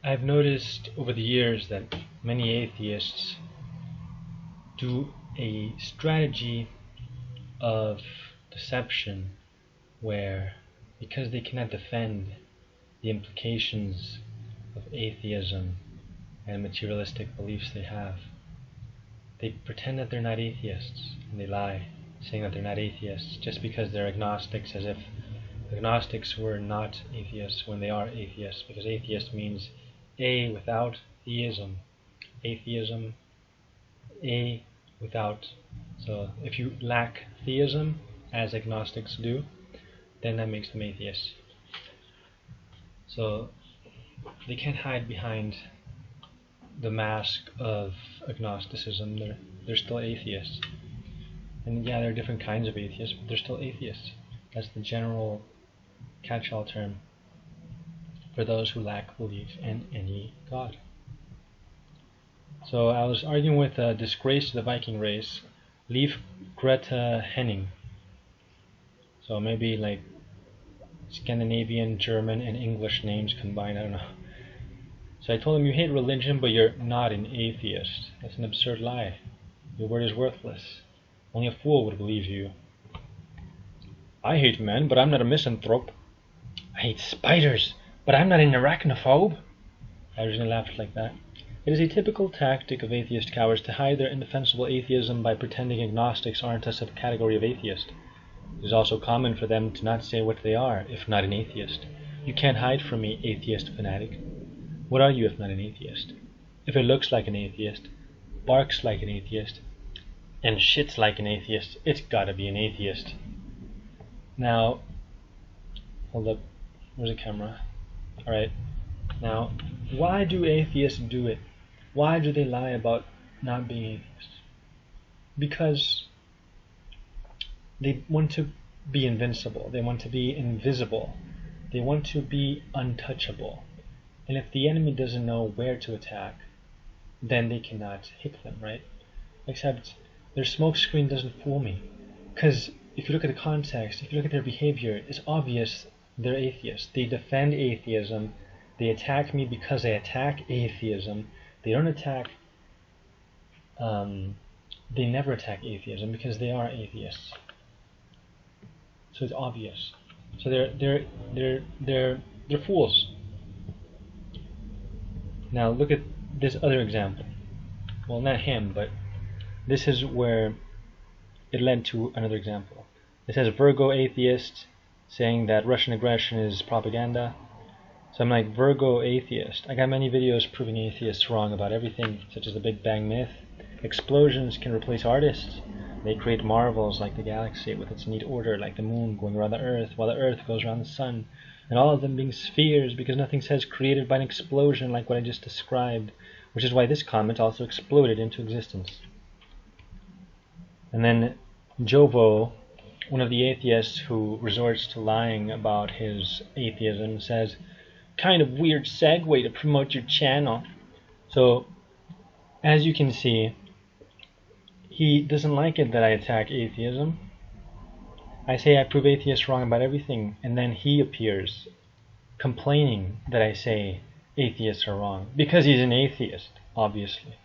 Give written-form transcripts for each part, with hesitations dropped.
I've noticed over the years that many atheists do a strategy of deception where, because they cannot defend the implications of atheism and materialistic beliefs they have, they pretend that they're not atheists, and they lie, saying that they're not atheists just because they're agnostics, as if agnostics were not atheists when they are atheists, because atheist means a without theism. Atheism, a without. So if you lack theism, as agnostics do, then that makes them atheists. So they can't hide behind the mask of agnosticism. They're still atheists. And yeah, there are different kinds of atheists, but they're still atheists. That's the general catch-all term for those who lack belief in any god. So I was arguing with a disgrace to the Viking race, Leif Greta Henning. So maybe like Scandinavian, German, and English names combined, I don't know. So I told him, you hate religion, but you're not an atheist. That's an absurd lie. Your word is worthless. Only a fool would believe you. I hate men, but I'm not a misanthrope. I hate spiders, but I'm not an arachnophobe. I originally laughed like that. It is a typical tactic of atheist cowards to hide their indefensible atheism by pretending agnostics aren't a subcategory of atheist. It is also common for them to not say what they are, if not an atheist. You can't hide from me, atheist fanatic. What are you if not an atheist? If it looks like an atheist, barks like an atheist, and shits like an atheist, it's gotta be an atheist. Now, hold up, where's the camera? Alright, now, why do atheists do it? Why do they lie about not being atheists? Because they want to be invincible, they want to be invisible, they want to be untouchable. And if the enemy doesn't know where to attack, then they cannot hit them, right? Except their smoke screen doesn't fool me. Because if you look at the context, if you look at their behavior, it's obvious they're atheists. They defend atheism. They attack me because they attack atheism. They don't attack, they never attack atheism because they are atheists. So it's obvious. So they're fools. Now look at this other example. Well, not him, but this is where it led to another example. It says Virgo atheist saying that Russian aggression is propaganda. So I'm like, Virgo atheist. I got many videos proving atheists wrong about everything, such as the Big Bang myth. Explosions can replace artists. They create marvels like the galaxy with its neat order, like the moon going around the earth while the earth goes around the sun, and all of them being spheres because nothing says created by an explosion like what I just described, which is why this comet also exploded into existence. And then Jovo, one of the atheists who resorts to lying about his atheism, says, kind of weird segue to promote your channel. So, as you can see, he doesn't like it that I attack atheism. I say I prove atheists wrong about everything, and then he appears complaining that I say atheists are wrong, because he's an atheist, obviously.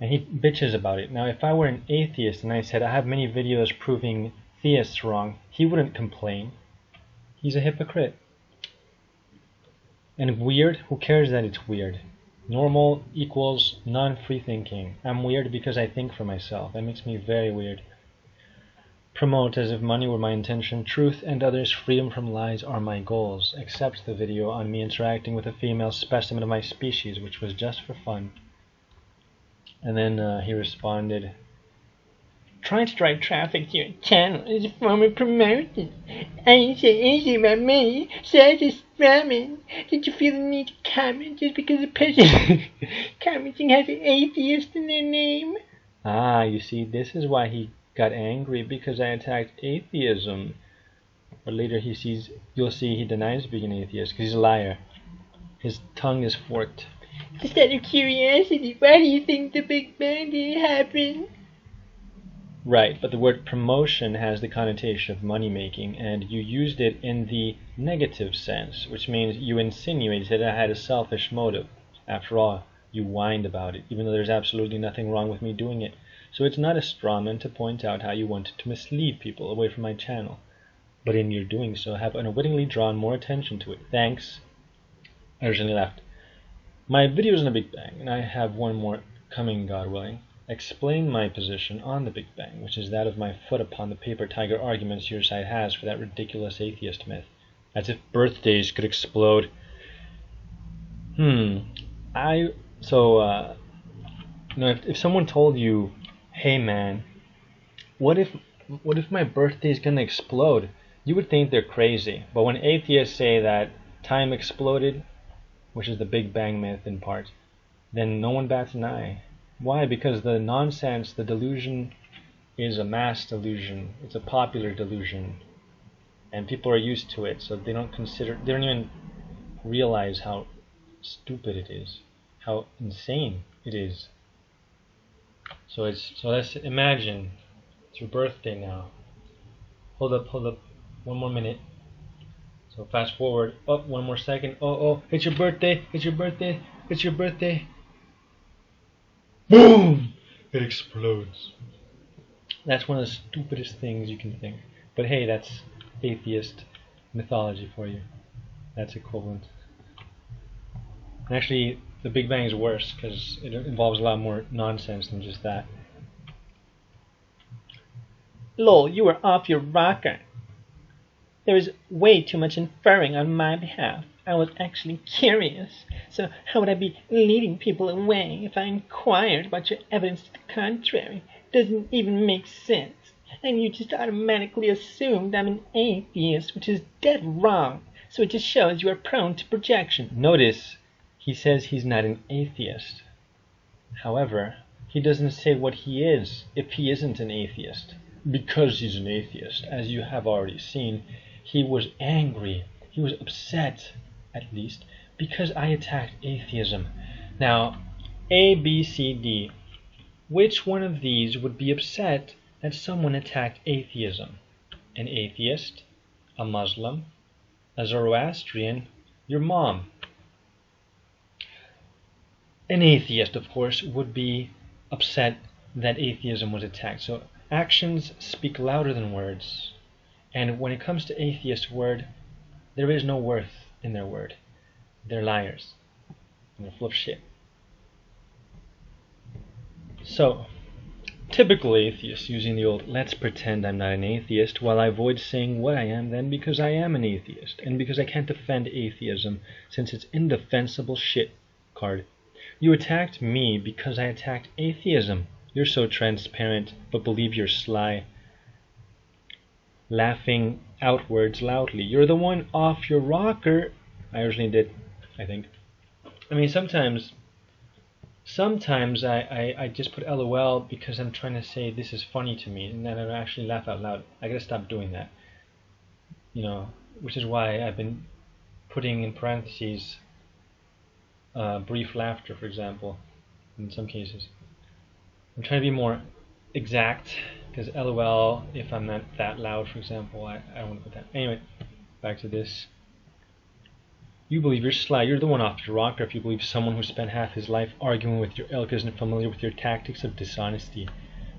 And he bitches about it. Now, if I were an atheist and I said I have many videos proving theists wrong, he wouldn't complain. He's a hypocrite. And weird? Who cares that it's weird? Normal equals non-free thinking. I'm weird because I think for myself. That makes me very weird. Promote as if money were my intention. Truth and others' freedom from lies are my goals. Except the video on me interacting with a female specimen of my species, which was just for fun. And then he responded, trying to drive traffic to your channel is a form of promotion. I didn't say anything about money, so I just ramen. Did you feel the need to comment just because the person commenting has an atheist in their name? Ah, you see, this is why he got angry, because I attacked atheism. But later you'll see he denies being an atheist, because he's a liar. His tongue is forked. Just out of curiosity, why do you think the Big Bang didn't happen? Right, but the word promotion has the connotation of money making, and you used it in the negative sense, which means you insinuated I had a selfish motive. After all, you whined about it, even though there's absolutely nothing wrong with me doing it. So it's not a strawman to point out how you wanted to mislead people away from my channel. But in your doing so, have unwittingly drawn more attention to it. Thanks. I originally left. My videos on the Big Bang, and I have one more coming, God willing, explain my position on the Big Bang, which is that of my foot upon the paper tiger arguments your side has for that ridiculous atheist myth. As if birthdays could explode. If someone told you, hey man, what if my birthday is gonna explode? You would think they're crazy. But when atheists say that time exploded, which is the Big Bang myth in part, then no one bats an eye. Why? Because the nonsense, the delusion, is a mass delusion. It's a popular delusion. And people are used to it, so they don't even realize how stupid it is, how insane it is. So let's imagine it's your birthday now. Hold up, one more minute. So fast forward, one more second. Oh, it's your birthday, it's your birthday, it's your birthday. Boom! It explodes. That's one of the stupidest things you can think. But hey, that's atheist mythology for you. That's equivalent. And actually, the Big Bang is worse because it involves a lot more nonsense than just that. Lol, you were off your rocker. There was way too much inferring on my behalf. I was actually curious. So how would I be leading people away if I inquired about your evidence to the contrary? Doesn't even make sense. And you just automatically assumed I'm an atheist, which is dead wrong. So it just shows you are prone to projection. Notice, he says he's not an atheist. However, he doesn't say what he is if he isn't an atheist. Because he's an atheist, as you have already seen, he was angry. He was upset, at least, because I attacked atheism. Now, A, B, C, D. Which one of these would be upset that someone attacked atheism? An atheist? A Muslim? A Zoroastrian? Your mom? An atheist, of course, would be upset that atheism was attacked. So actions speak louder than words. And when it comes to atheist word, there is no worth in their word. They're liars. And they're full of shit. So, typical atheists using the old let's pretend I'm not an atheist while I avoid saying what I am then because I am an atheist and because I can't defend atheism since it's indefensible shit card. You attacked me because I attacked atheism. You're so transparent, but believe you're sly. Laughing outwards loudly. You're the one off your rocker. I originally did, I think. I mean, sometimes I just put LOL because I'm trying to say this is funny to me, and then I actually laugh out loud. I gotta stop doing that. Which is why I've been putting in parentheses brief laughter, for example, in some cases. I'm trying to be more exact, because LOL, if I'm not that loud, for example, I don't want to put that. Anyway, back to this. You believe you're sly. You're the one off your rocker if you believe someone who spent half his life arguing with your ilk isn't familiar with your tactics of dishonesty.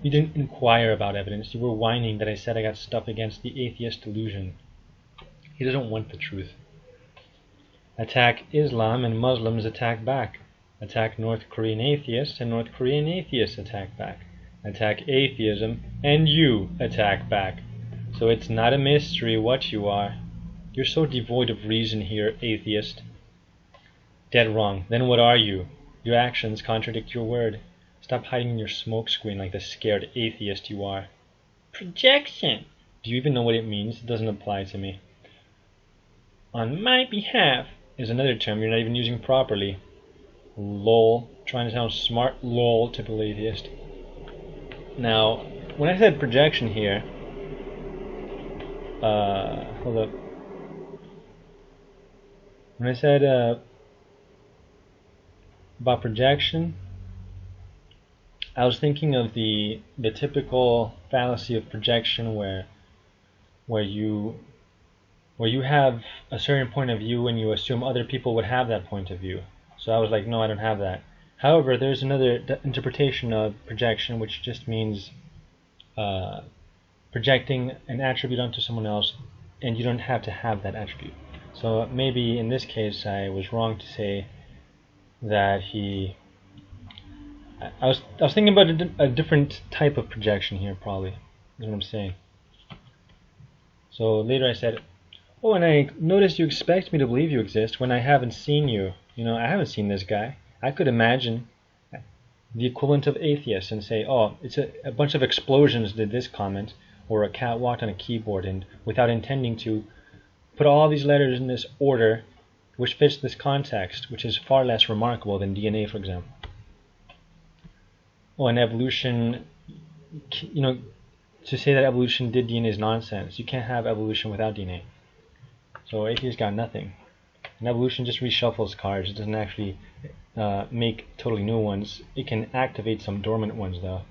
You didn't inquire about evidence. You were whining that I said I got stuff against the atheist delusion. He doesn't want the truth. Attack Islam and Muslims attack back. Attack North Korean atheists and North Korean atheists attack back. Attack atheism and you attack back. So it's not a mystery what you are. You're so devoid of reason here, atheist. Dead wrong. Then what are you? Your actions contradict your word. Stop hiding in your smokescreen like the scared atheist you are. Projection. Do you even know what it means? It doesn't apply to me. On my behalf is another term you're not even using properly. Lol. Trying to sound smart. Lol. Typical atheist. Now, when I said projection here, hold up. When I said about projection, I was thinking of the typical fallacy of projection where you have a certain point of view and you assume other people would have that point of view. So I was like, no, I don't have that. However, there's another interpretation of projection, which just means projecting an attribute onto someone else, and you don't have to have that attribute. So maybe in this case I was wrong to say that he... I was thinking about a different type of projection here, probably, is what I'm saying. So later I said, oh, and I noticed you expect me to believe you exist when I haven't seen you. I haven't seen this guy. I could imagine the equivalent of atheist and say, oh, it's a bunch of explosions did this comment, or a cat walked on a keyboard, and without intending to, put all these letters in this order which fits this context, which is far less remarkable than DNA, for example. Oh, and evolution, to say that evolution did DNA is nonsense. You can't have evolution without DNA. So atheists got nothing. And evolution just reshuffles cards. It doesn't actually make totally new ones. It can activate some dormant ones, though.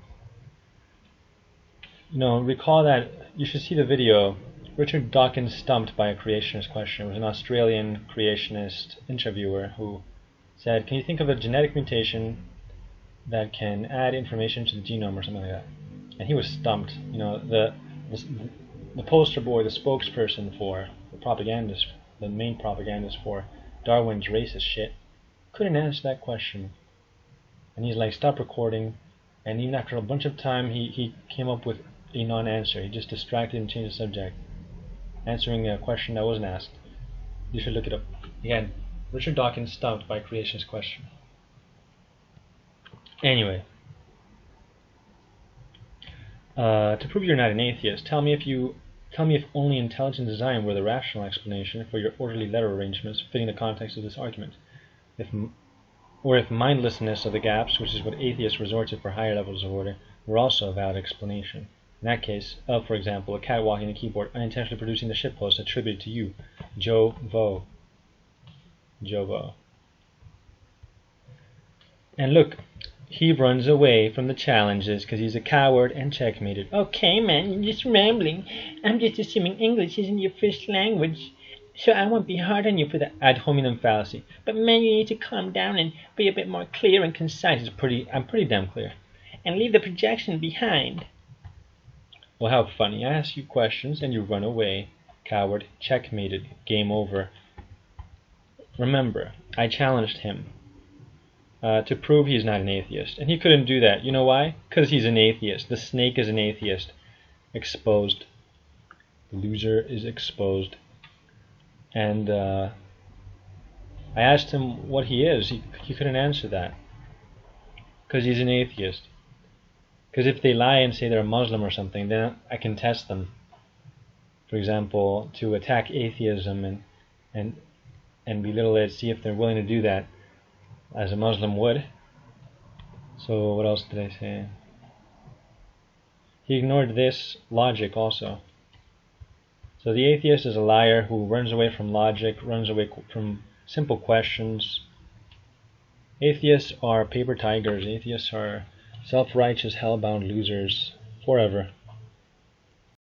Recall that you should see the video, Richard Dawkins Stumped by a Creationist Question. It was an Australian creationist interviewer who said, can you think of a genetic mutation that can add information to the genome or something like that? And he was stumped. The poster boy, the spokesperson for the propagandist, the main propagandist for Darwin's racist shit, couldn't answer that question. And he's like, stop recording. And even after a bunch of time, he came up with a non-answer. He just distracted and changed the subject, answering a question that wasn't asked. You should look it up. Again, Richard Dawkins Stumped by a Creationist Question. Anyway, to prove you're not an atheist, tell me if only intelligent design were the rational explanation for your orderly letter arrangements fitting the context of this argument. If mindlessness of the gaps, which is what atheists resort to for higher levels of order, were also a valid explanation. In that case, for example, a cat walking a keyboard unintentionally producing the shitpost attributed to you, Joe Vo. And look, he runs away from the challenges because he's a coward and checkmated. Okay, man, you're just rambling. I'm just assuming English isn't your first language, so I won't be hard on you for the ad hominem fallacy. But man, you need to calm down and be a bit more clear and concise. I'm pretty damn clear. And leave the projection behind. Well, how funny. I ask you questions and you run away. Coward, checkmated, game over. Remember, I challenged him to prove he's not an atheist. And he couldn't do that. You know why? Because he's an atheist. The snake is an atheist. Exposed. The loser is exposed. And I asked him what he is. He couldn't answer that. Because he's an atheist. Because if they lie and say they're a Muslim or something, then I can test them. For example, to attack atheism and belittle it, see if they're willing to do that as a Muslim would. So what else did I say? He ignored this logic also. So the atheist is a liar who runs away from logic, runs away from simple questions. Atheists are paper tigers. Atheists are self-righteous, hell-bound losers forever.